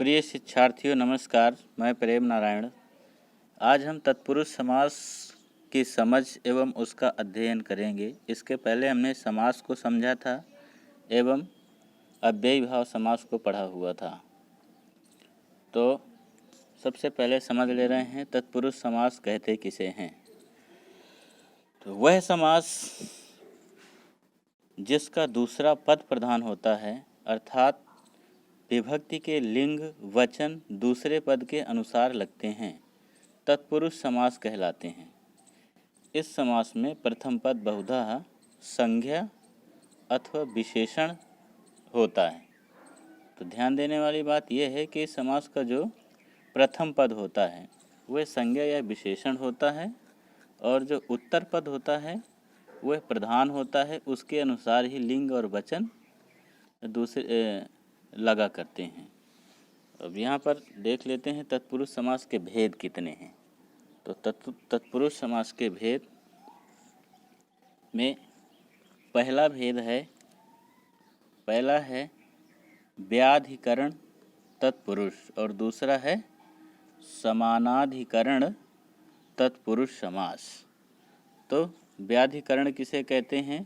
प्रिय शिक्षार्थियों नमस्कार, मैं प्रेम नारायण। आज हम तत्पुरुष समास की समझ एवं उसका अध्ययन करेंगे। इसके पहले हमने समास को समझा था एवं अव्ययी भाव समास को पढ़ा हुआ था। तो सबसे पहले समझ ले रहे हैं तत्पुरुष समास कहते किसे हैं। तो वह समास जिसका दूसरा पद प्रधान होता है, अर्थात विभक्ति के लिंग वचन दूसरे पद के अनुसार लगते हैं, तत्पुरुष समास कहलाते हैं। इस समास में प्रथम पद बहुधा संज्ञा अथवा विशेषण होता है। तो ध्यान देने वाली बात यह है कि समास का जो प्रथम पद होता है वह संज्ञा या विशेषण होता है और जो उत्तर पद होता है वह प्रधान होता है। उसके अनुसार ही लिंग और वचन दूसरे लगा करते हैं। अब यहाँ पर देख लेते हैं तत्पुरुष समास के भेद कितने हैं। तो तत्पुरुष समास के भेद में पहला भेद है, पहला है व्याधिकरण तत्पुरुष और दूसरा है समानाधिकरण तत्पुरुष समास। तो व्याधिकरण किसे कहते हैं?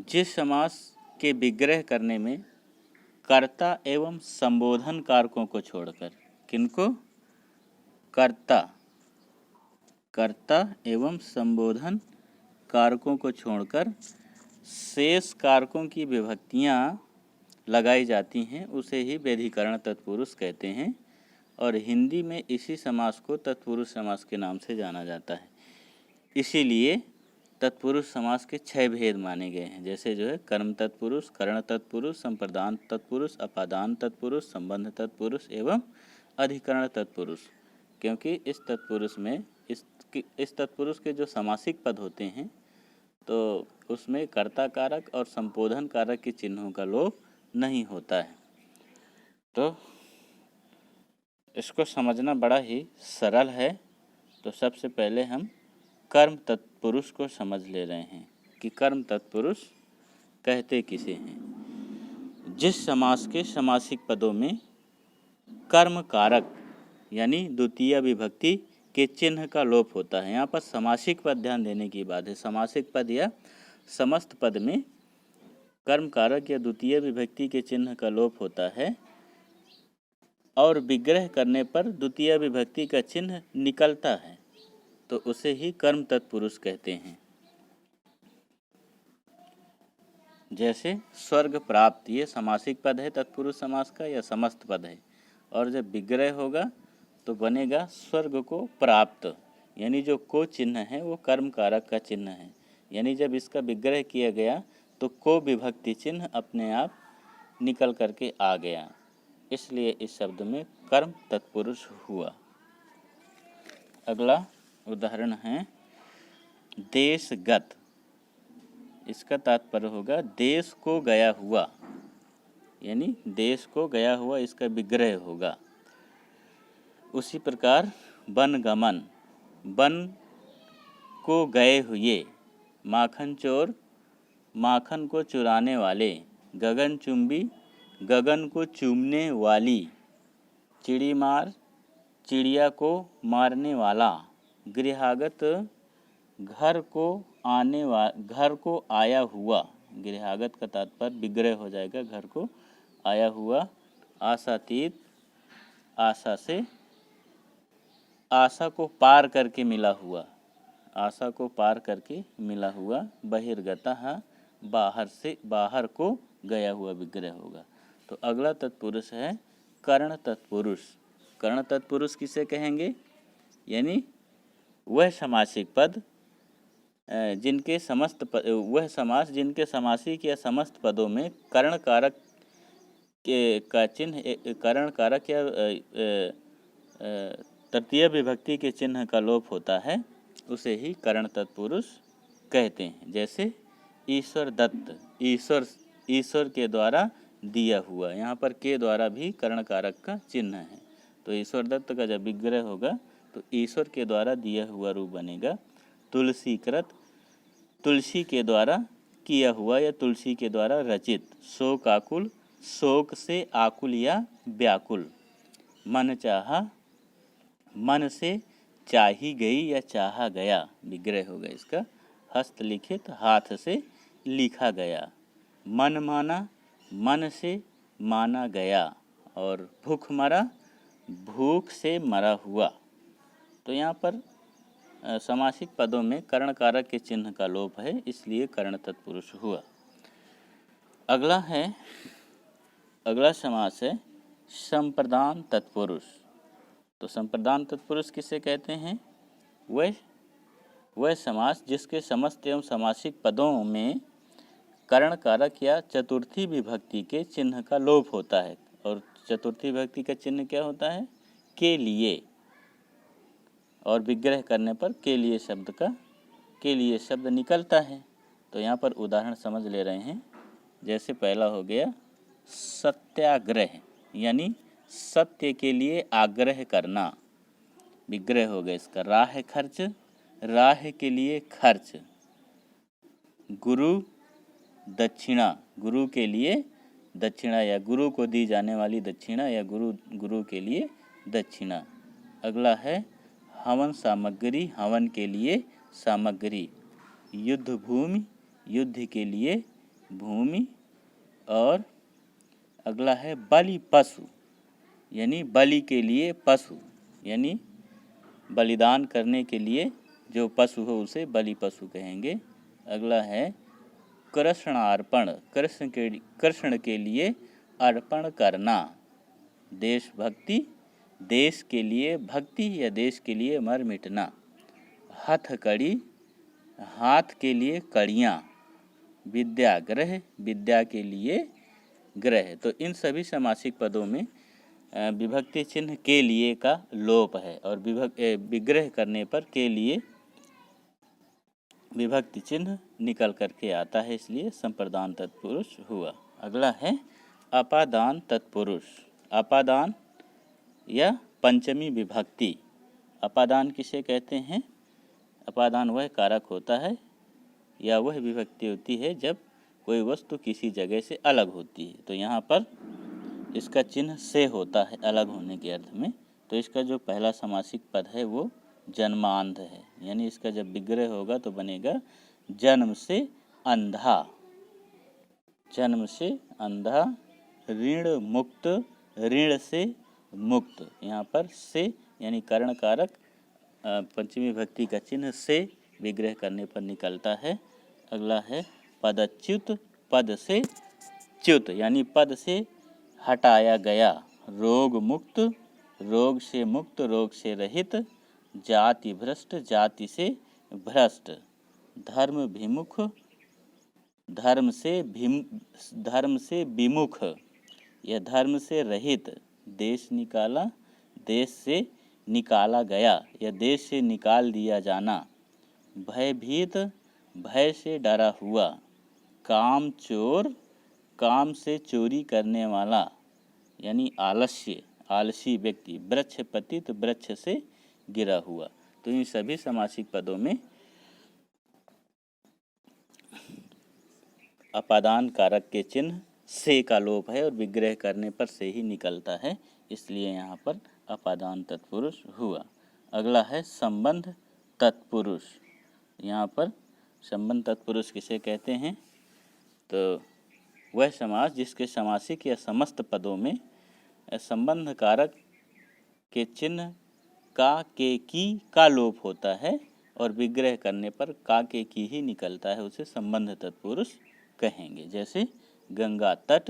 जिस समास के विग्रह करने में कर्ता एवं संबोधन कारकों को छोड़कर, किनको? कर्ता एवं संबोधन कारकों को छोड़कर शेष कारकों की विभक्तियां लगाई जाती हैं, उसे ही व्याधिकरण तत्पुरुष कहते हैं। और हिंदी में इसी समास को तत्पुरुष समास के नाम से जाना जाता है। इसीलिए तत्पुरुष समास के 6 भेद माने गए हैं, जैसे जो है कर्म तत्पुरुष, करण तत्पुरुष, संप्रदान तत्पुरुष, अपादान तत्पुरुष, संबंध तत्पुरुष एवं अधिकरण तत्पुरुष। क्योंकि इस तत्पुरुष में इस तत्पुरुष के जो समासिक पद होते हैं तो उसमें कर्ता कारक और संबोधन कारक के चिन्हों का लोप नहीं होता है। तो इसको समझना बड़ा ही सरल है। तो सबसे पहले हम कर्म तत्पुरुष को समझ ले रहे हैं कि कर्म तत्पुरुष कहते किसे हैं। जिस समास के समासिक पदों में कर्म कारक यानी द्वितीय विभक्ति के चिन्ह का लोप होता है। यहाँ पर समासिक पद ध्यान देने की बात है। समासिक पद या समस्त पद में कर्म कारक या द्वितीय विभक्ति के चिन्ह का लोप होता है और विग्रह करने पर द्वितीय विभक्ति का चिन्ह निकलता है, तो उसे ही कर्म तत्पुरुष कहते हैं। जैसे स्वर्ग प्राप्त, ये समासिक पद है तत्पुरुष समास का या समस्त पद है, और जब विग्रह होगा तो बनेगा स्वर्ग को प्राप्त, यानी जो को चिन्ह है वो कर्म कारक का चिन्ह है। यानी जब इसका विग्रह किया गया तो को विभक्ति चिन्ह अपने आप निकल करके आ गया, इसलिए इस शब्द में कर्म तत्पुरुष हुआ। अगला उदाहरण है देशगत। इसका तात्पर्य होगा देश को गया हुआ, यानी देश को गया हुआ इसका विग्रह होगा। उसी प्रकार वनगमन, वन को गए हुए, माखन चोर, माखन को चुराने वाले, गगनचुंबी, गगन को चूमने वाली, चिड़ीमार, चिड़िया को मारने वाला, गृहागत, घर को आया हुआ। गृहागत का तात्पर्य विग्रह हो जाएगा, घर को आया हुआ। आशातीत, आशा से आशा को पार करके मिला हुआ, आशा को पार करके मिला हुआ। बहिर्गतः, बाहर से, बाहर को गया हुआ विग्रह होगा। तो अगला तत्पुरुष है कर्ण तत्पुरुष। कर्ण तत्पुरुष किसे कहेंगे? यानी वह समासिक पद जिनके समस्त वह समास जिनके समासिक या समस्त पदों में कर्ण कारक का चिन्ह, कर्ण कारक या तृतीय विभक्ति के चिन्ह का लोप होता है, उसे ही कर्ण तत्पुरुष कहते हैं। जैसे ईश्वर दत्त, ईश्वर के द्वारा दिया हुआ, यहाँ पर के द्वारा भी कर्ण कारक का चिन्ह है। तो ईश्वर दत्त का जब विग्रह होगा तो ईश्वर के द्वारा दिया हुआ रूप बनेगा। तुलसीकृत, तुलसी के द्वारा किया हुआ या तुलसी के द्वारा रचित। शोकाकुल, शोक से आकुल या व्याकुल। मन चाहा, मन से चाही गई या चाहा गया, विग्रह होगा इसका। हस्तलिखित, हाथ से लिखा गया। मन माना, मन से माना गया। और भूख मरा, भूख से मरा हुआ। तो यहाँ पर समासिक पदों में कर्ण कारक के चिन्ह का लोप है, इसलिए कर्ण तत्पुरुष हुआ। अगला समास है संप्रदान तत्पुरुष। तो संप्रदान तत्पुरुष किसे कहते हैं? वह समास जिसके समस्त एवं समासिक पदों में कर्ण कारक या चतुर्थी विभक्ति के चिन्ह का लोप होता है। और चतुर्थी विभक्ति का चिन्ह क्या होता है? के लिए। और विग्रह करने पर के लिए शब्द निकलता है। तो यहाँ पर उदाहरण समझ ले रहे हैं। जैसे पहला हो गया सत्याग्रह, यानी सत्य के लिए आग्रह करना, विग्रह हो गया इसका। राह खर्च, राह के लिए खर्च। गुरु दक्षिणा, गुरु के लिए दक्षिणा या गुरु को दी जाने वाली दक्षिणा या गुरु के लिए दक्षिणा। अगला है हवन सामग्री, हवन के लिए सामग्री। युद्ध भूमि, युद्ध के लिए भूमि। और अगला है बलि पशु, यानी बलि के लिए पशु, यानी बलिदान करने के लिए जो पशु हो उसे बलि पशु कहेंगे। अगला है कृष्णार्पण, कृष्ण के लिए अर्पण करना। देशभक्ति, देश के लिए भक्ति या देश के लिए मर मिटना। हथकड़ी, हाथ के लिए कड़ियाँ। विद्याग्रह, विद्या के लिए ग्रह। तो इन सभी समासिक पदों में विभक्ति चिन्ह के लिए का लोप है और विग्रह करने पर के लिए विभक्ति चिन्ह निकल करके आता है, इसलिए संप्रदान तत्पुरुष हुआ। अगला है अपादान तत्पुरुष। अपादान या पंचमी विभक्ति। अपादान किसे कहते हैं? अपादान वह कारक होता है या वह विभक्ति होती है जब कोई वस्तु किसी जगह से अलग होती है। तो यहाँ पर इसका चिन्ह से होता है अलग होने के अर्थ में। तो इसका जो पहला समासिक पद है वो जन्मांध है, यानी इसका जब विग्रह होगा तो बनेगा जन्म से अंधा। जन्म से अंधा। ऋण मुक्त, ऋण से मुक्त। यहाँ पर से यानी कर्ण कारक पंचमी विभक्ति का चिन्ह से विग्रह करने पर निकलता है। अगला है पदच्युत, पद से च्युत यानी पद से हटाया गया। रोग मुक्त, रोग से मुक्त, रोग से रहित। जाति भ्रष्ट, जाति से भ्रष्ट। धर्म विमुख, धर्म से विमुख या धर्म से रहित। देश निकाला, देश से निकाला गया या देश से निकाल दिया जाना। भयभीत, भय से डरा हुआ। काम चोर, काम से चोरी करने वाला यानी आलस्य, आलसी व्यक्ति। वृक्ष पतित, वृक्ष से गिरा हुआ। तो इन सभी समासिक पदों में अपादान कारक के चिन्ह से का लोप है और विग्रह करने पर से ही निकलता है, इसलिए यहाँ पर अपादान तत्पुरुष हुआ। अगला है संबंध तत्पुरुष। यहाँ पर संबंध तत्पुरुष किसे कहते हैं? तो वह समास जिसके समासिक या समस्त पदों में संबंध कारक के चिन्ह का, के, की का लोप होता है और विग्रह करने पर का, के, की ही निकलता है, उसे संबंध तत्पुरुष कहेंगे। जैसे गंगा तट,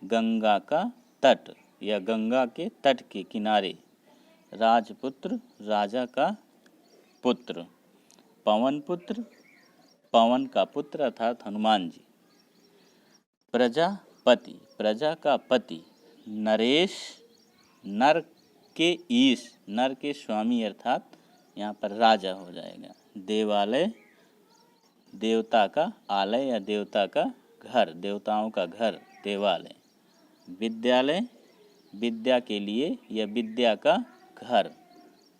गंगा का तट या गंगा के तट के किनारे। राजपुत्र, राजा का पुत्र। पवन पुत्र, पवन का पुत्र अर्थात हनुमान जी। प्रजापति, प्रजा का पति। नरेश, नर के ईश, नर के स्वामी अर्थात यहाँ पर राजा हो जाएगा। देवालय, देवता का आलय या देवता का घर, देवताओं का घर देवालय। विद्यालय, विद्या के लिए या विद्या का घर।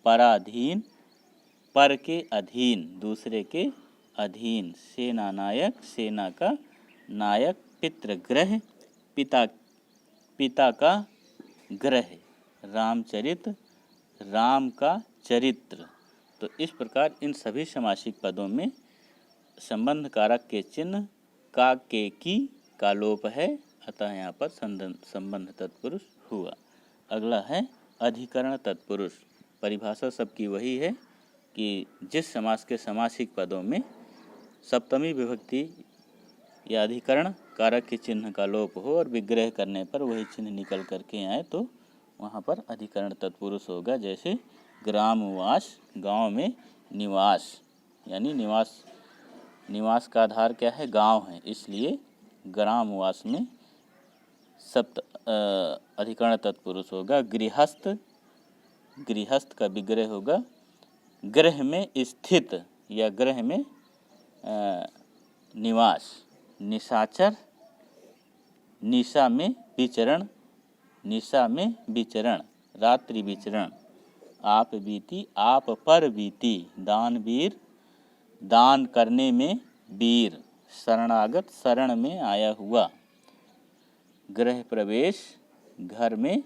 पराधीन, पर के अधीन, दूसरे के अधीन। सेना नायक, सेना का नायक। पितृगृह, पिता पिता का ग्रह, रामचरित, राम का चरित्र। तो इस प्रकार इन सभी समासिक पदों में संबंध कारक के चिन्ह का, के, की का लोप है, अतः यहाँ पर संबंध तत्पुरुष हुआ। अगला है अधिकरण तत्पुरुष। परिभाषा सबकी वही है कि जिस समास के समासिक पदों में सप्तमी विभक्ति या अधिकरण कारक के चिन्ह का लोप हो और विग्रह करने पर वही चिन्ह निकल करके आए तो वहाँ पर अधिकरण तत्पुरुष होगा। जैसे ग्रामवास, गांव में निवास, यानी निवास का आधार क्या है, गांव है, इसलिए ग्रामवास में अधिकरण तत्पुरुष होगा। गृहस्थ, गृहस्थ का विग्रह होगा गृह में स्थित या गृह में निवास। निशाचर, निशा में विचरण, निशा में विचरण, रात्रि विचरण। आप बीती, आप पर बीती। दानवीर, दान करने में वीर। शरणागत, शरण में आया हुआ। गृह प्रवेश, घर में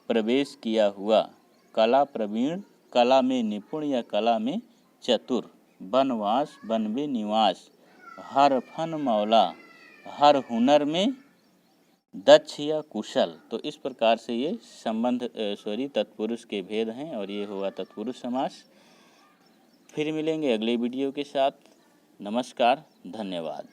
प्रवेश किया हुआ। कला प्रवीण, कला में निपुण या कला में चतुर। वनवास, वन में निवास। हर फन मौला, हर हुनर में दक्ष या कुशल। तो इस प्रकार से ये तत्पुरुष के भेद हैं और ये हुआ तत्पुरुष समास। फिर मिलेंगे अगले वीडियो के साथ। नमस्कार, धन्यवाद।